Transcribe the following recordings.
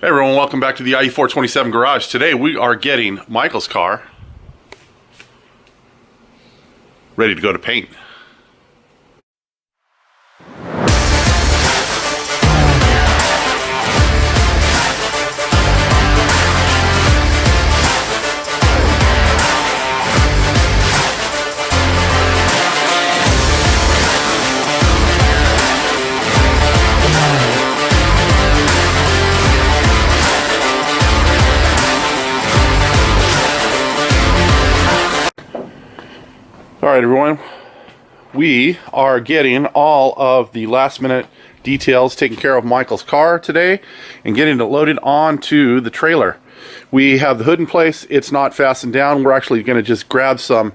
Hey everyone, welcome back to the IE427 garage. Today we are getting Michael's car ready to go to paint. Alright everyone, we are getting all of the last minute details taken care of Michael's car today and getting it loaded onto the trailer. We have the hood in place, it's not fastened down. We're actually going to just grab some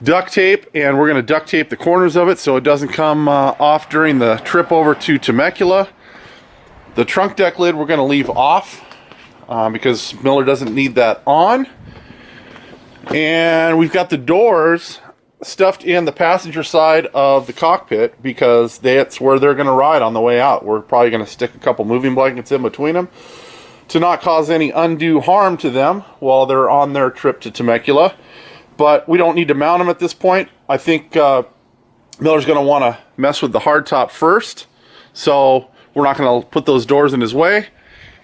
duct tape and we're going to duct tape the corners of it so it doesn't come off during the trip over to Temecula. The trunk deck lid we're going to leave off because Miller doesn't need that on. And we've got the doors stuffed in the passenger side of the cockpit because that's where they're going to ride on the way out. We're probably going to stick a couple moving blankets in between them to not cause any undue harm to them while they're on their trip to Temecula. But we don't need to mount them at this point. I think Miller's going to want to mess with the hardtop first. So we're not going to put those doors in his way.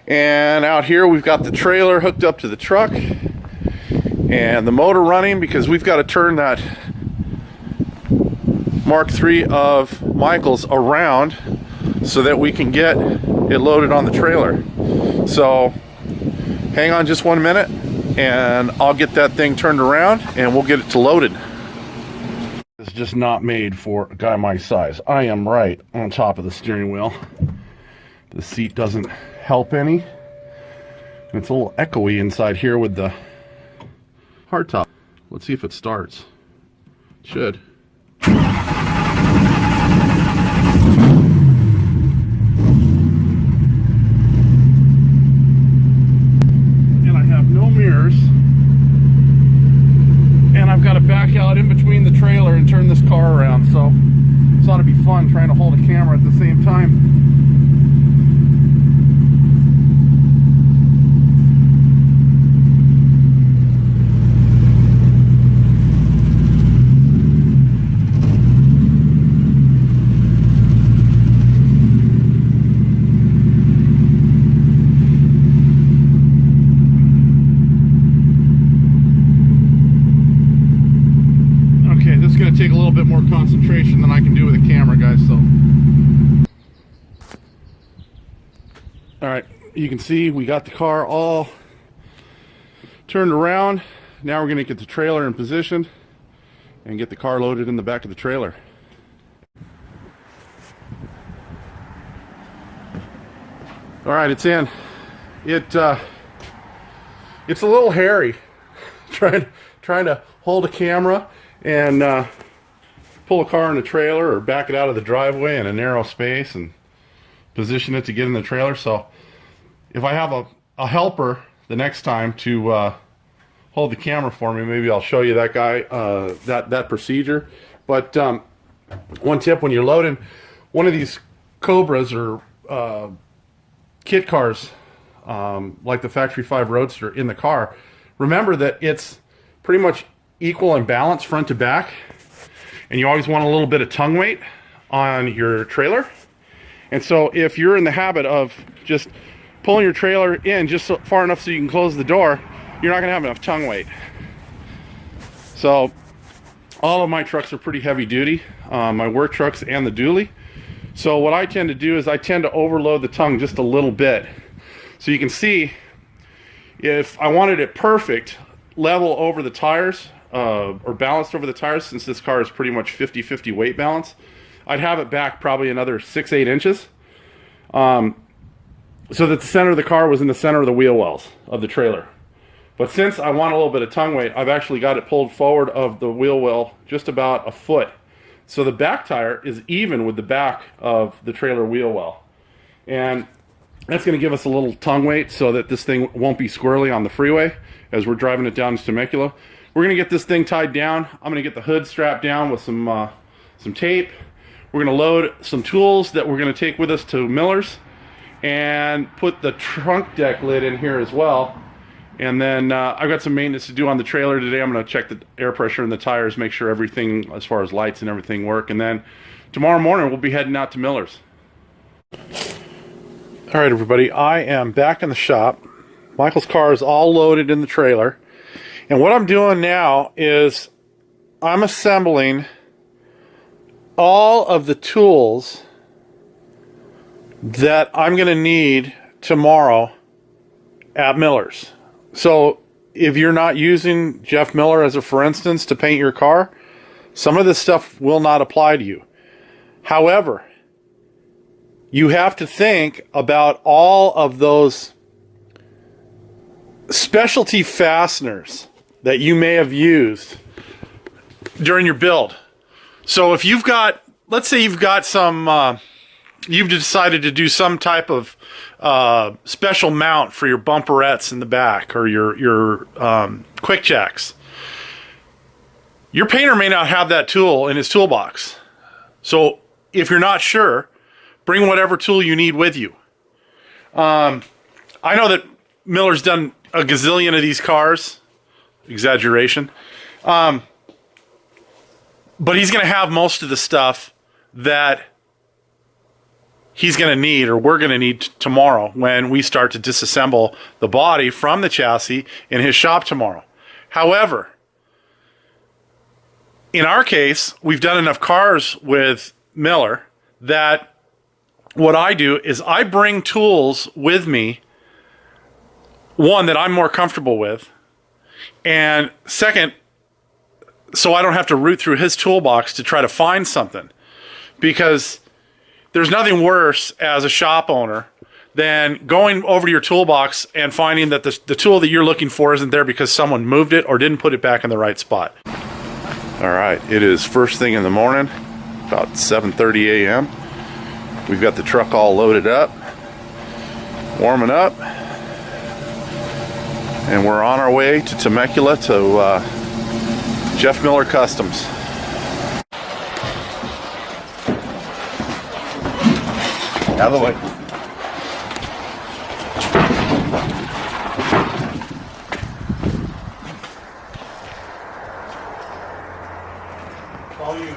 And out here we've got the trailer hooked up to the truck and the motor running because we've got to turn that Mk3 of Michael's around so that we can get it loaded on the trailer. So hang on just 1 minute and I'll get that thing turned around and we'll get it to loaded. It's just not made for a guy my size. I am right on top of the steering wheel. The seat doesn't help any. And it's a little echoey inside here with the hardtop. Let's see if it starts. It should. And I have no mirrors. And I've got to back out in between the trailer and turn this car around. So this ought to be fun trying to hold a camera at the same time. Take a little bit more concentration than I can do with a camera, guys. So alright, you can see we got the car all turned around. Now we're going to get the trailer in position and get the car loaded in the back of the trailer. Alright, it's in. It's a little hairy trying to hold a camera and pull a car in the trailer or back it out of the driveway in a narrow space and position it to get in the trailer. So if I have a helper the next time to hold the camera for me, maybe I'll show you that guy, that procedure. But one tip when you're loading one of these Cobras or kit cars like the Factory 5 Roadster in the car, remember that it's pretty much equal and balanced front to back, and you always want a little bit of tongue weight on your trailer. And so if you're in the habit of just pulling your trailer in just far enough so you can close the door, you're not going to have enough tongue weight. So all of my trucks are pretty heavy duty, my work trucks and the dually. So what I tend to do is I tend to overload the tongue just a little bit. So you can see if I wanted it perfect, level over the tires, or balanced over the tires, since this car is pretty much 50-50 weight balance, I'd have it back probably another 6-8 inches, so that the center of the car was in the center of the wheel wells of the trailer. But since I want a little bit of tongue weight, I've actually got it pulled forward of the wheel well just about a foot, so the back tire is even with the back of the trailer wheel well, and that's going to give us a little tongue weight so that this thing won't be squirrely on the freeway as we're driving it down to Temecula. We're going to get this thing tied down. I'm going to get the hood strapped down with some tape. We're going to load some tools that we're going to take with us to Miller's, and put the trunk deck lid in here as well. And then I've got some maintenance to do on the trailer today. I'm going to check the air pressure in the tires, make sure everything as far as lights and everything work. And then tomorrow morning we'll be heading out to Miller's. All right, everybody, I am back in the shop. Michael's car is all loaded in the trailer. And what I'm doing now is I'm assembling all of the tools that I'm going to need tomorrow at Miller's. So if you're not using Jeff Miller as a for instance to paint your car, some of this stuff will not apply to you. However, you have to think about all of those specialty fasteners that you may have used during your build. So if you've got, let's say you've got some, you've decided to do some type of special mount for your bumperettes in the back or your quick jacks. Your painter may not have that tool in his toolbox. So if you're not sure, bring whatever tool you need with you. I know that Miller's done a gazillion of these cars. Exaggeration. But he's going to have most of the stuff that he's going to need, or we're going to need tomorrow when we start to disassemble the body from the chassis in his shop tomorrow. However, in our case, we've done enough cars with Miller that what I do is I bring tools with me, one, that I'm more comfortable with, and second, so I don't have to root through his toolbox to try to find something. Because there's nothing worse as a shop owner than going over to your toolbox and finding that the tool that you're looking for isn't there because someone moved it or didn't put it back in the right spot. All right, it is first thing in the morning, about 7:30 a.m. We've got the truck all loaded up, warming up, and we're on our way to Temecula to Jeff Miller Customs. Out of the way. All you.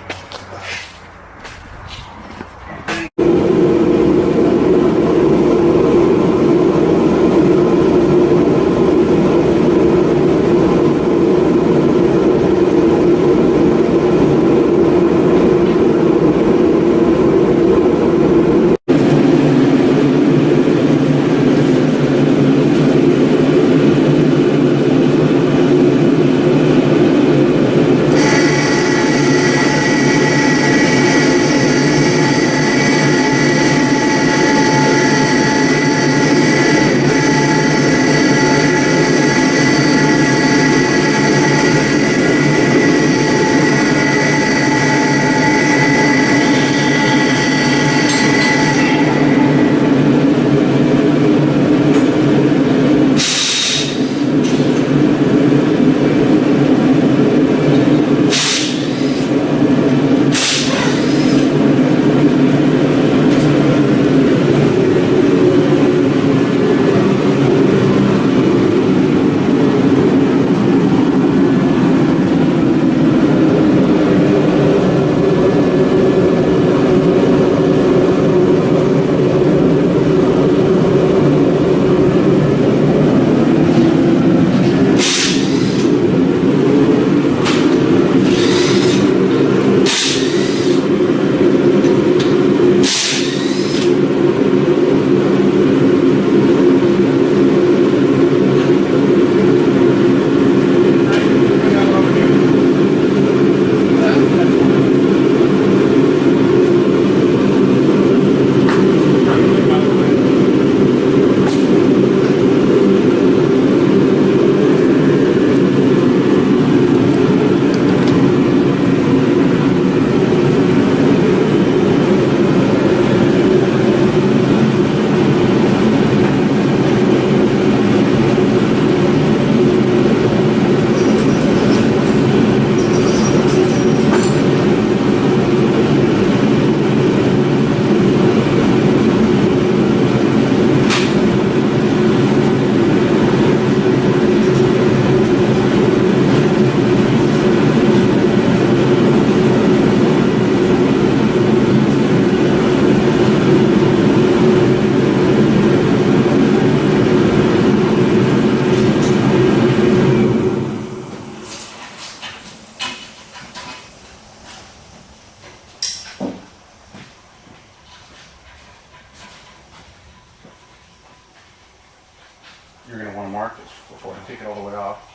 you're going to want to mark this before I take it all the way off.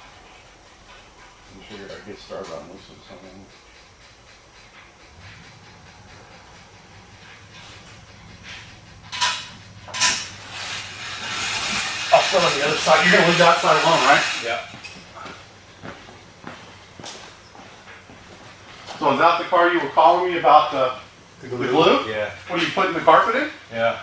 I'm sure I get started on this or something. I'll start on the other side. You're going to leave that side alone, right? Yeah. So is that the car you were calling me about the glue? Yeah. What are you putting the carpet in? Yeah.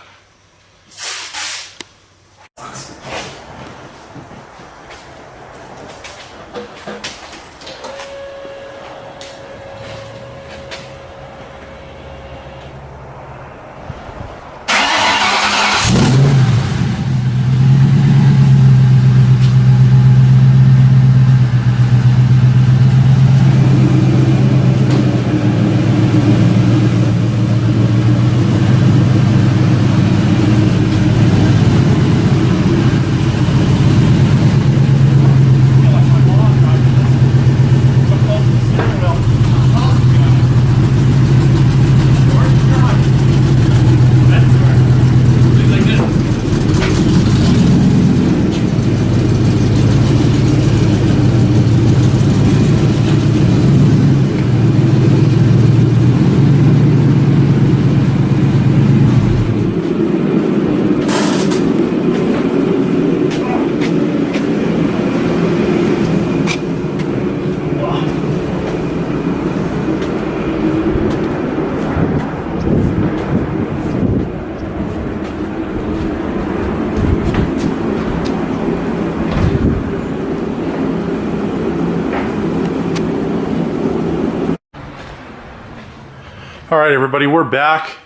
All right, everybody, we're back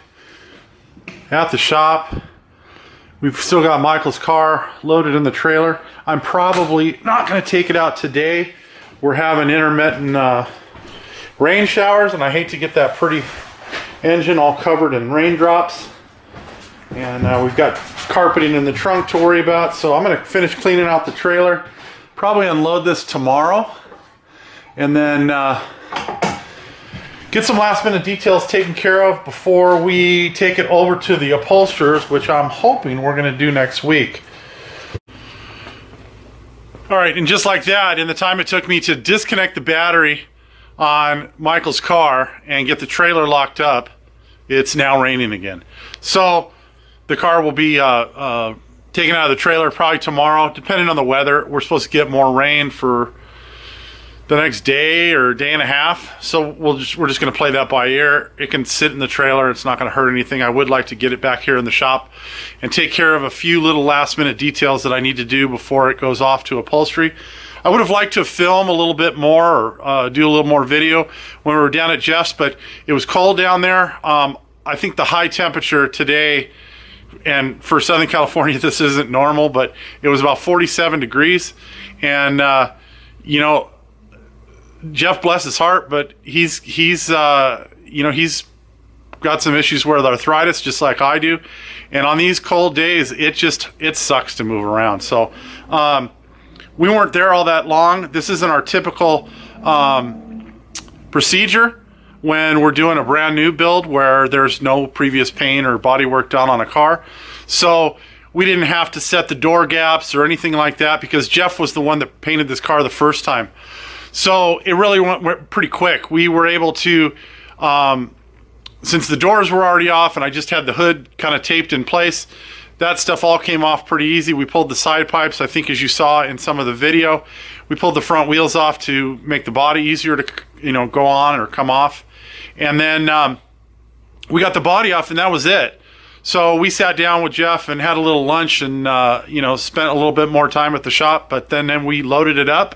at the shop. We've still got Michael's car loaded in the trailer. I'm probably not going to take it out today. We're having intermittent rain showers, and I hate to get that pretty engine all covered in raindrops. And we've got carpeting in the trunk to worry about, so I'm going to finish cleaning out the trailer. Probably unload this tomorrow, and then get some last minute details taken care of before we take it over to the upholsterers, which I'm hoping we're going to do next week. All right, and just like that, in the time it took me to disconnect the battery on Michael's car and get the trailer locked up, it's now raining again. So the car will be taken out of the trailer probably tomorrow, depending on the weather. We're supposed to get more rain for the next day or day and a half, so we're just going to play that by ear. It can sit in the trailer. It's not going to hurt anything. I would like to get it back here in the shop and take care of a few little last minute details that I need to do before it goes off to upholstery. I would have liked to film a little bit more or do a little more video when we were down at Jeff's, but it was cold down there. I think the high temperature today, and for Southern California this isn't normal, but it was about 47 degrees. And you know, Jeff, bless his heart, but he's got some issues with arthritis, just like I do. And on these cold days, it sucks to move around. So we weren't there all that long. This isn't our typical procedure when we're doing a brand new build where there's no previous paint or body work done on a car. So we didn't have to set the door gaps or anything like that because Jeff was the one that painted this car the first time. So it really went pretty quick. We were able to, since the doors were already off and I just had the hood kind of taped in place, that stuff all came off pretty easy. We pulled the side pipes, I think as you saw in some of the video. We pulled the front wheels off to make the body easier to go on or come off. And then we got the body off and that was it. So we sat down with Jeff and had a little lunch and spent a little bit more time at the shop, but then we loaded it up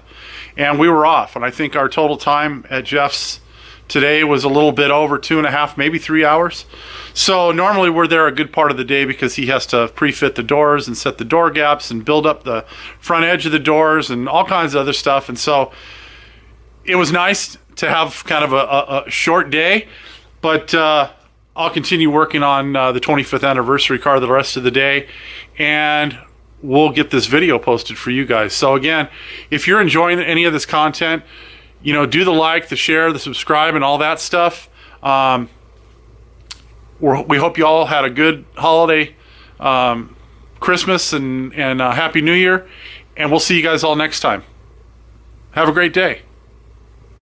and we were off. And I think our total time at Jeff's today was a little bit over 2.5, maybe 3 hours. So normally we're there a good part of the day because he has to pre-fit the doors and set the door gaps and build up the front edge of the doors and all kinds of other stuff. And so it was nice to have kind of a short day, but I'll continue working on the 25th anniversary car the rest of the day, and we'll get this video posted for you guys. So again, if you're enjoying any of this content, do the like, the share, the subscribe, and all that stuff. We hope you all had a good holiday Christmas and Happy New Year, and we'll see you guys all next time. Have a great day.